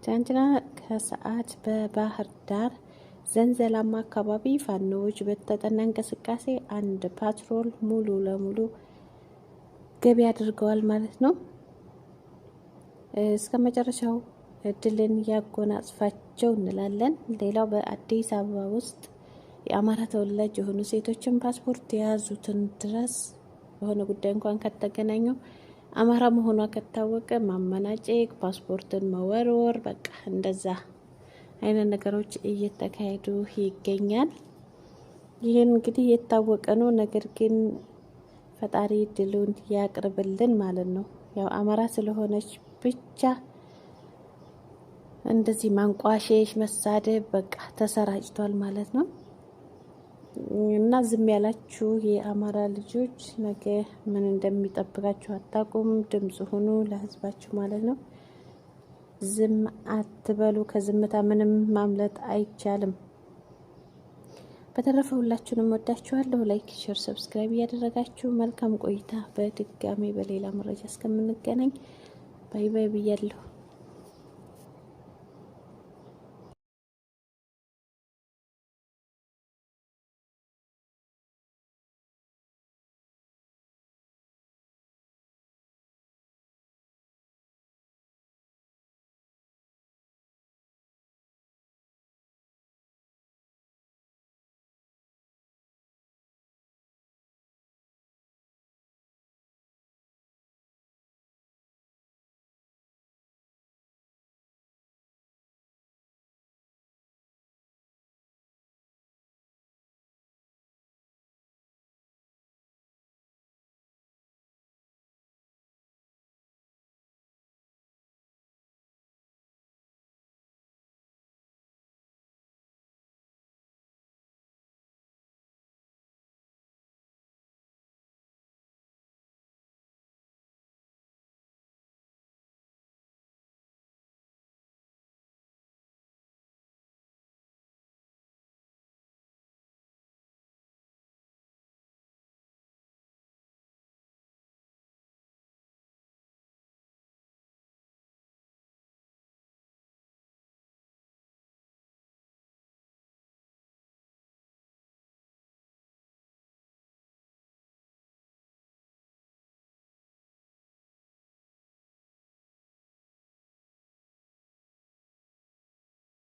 ትናንትና ከሰዓት በባህር ዳር ዘንዘላማ አካባቢ ፋኖዎች በተጠና እንቅስቃሴ አንድ ፓትሮል ሙሉ ለሙሉ ገቢ አድርገዋል ማለት ነው። እስከ መጨረሻው ድልን ያጎናጽፋቸው እንላለን። ሌላው በአዲስ አበባ ውስጥ የአማራ ተወላጅ የሆኑ ሴቶችን ፓስፖርት የያዙትን ድረስ በሆነ ጉዳይ እንኳን ከተገናኙ አማራ መሆኗ ከታወቀ ማመናጨቅ፣ ፓስፖርትን መወርወር፣ በቃ እንደዛ አይነት ነገሮች እየተካሄዱ ይገኛል። ይህን እንግዲህ የታወቀ ነው። ነገር ግን ፈጣሪ ድሉን ያቅርብልን ማለት ነው። ያው አማራ ስለሆነች ብቻ እንደዚህ ማንቋሸሽ፣ መሳደብ በቃ ተሰራጭቷል ማለት ነው። እና ዝም ያላችሁ የአማራ ልጆች ነገ ምን እንደሚጠብቃችሁ አታውቁም። ድምጽ ሁኑ ለህዝባችሁ ማለት ነው። ዝም አትበሉ። ከዝምታ ምንም ማምለጥ አይቻልም። በተረፈ ሁላችሁንም ወዳችኋለሁ። ላይክ፣ ሼር፣ ሰብስክራይብ እያደረጋችሁ መልካም ቆይታ። በድጋሚ በሌላ መረጃ እስከምንገናኝ ባይ ባይ ብያለሁ።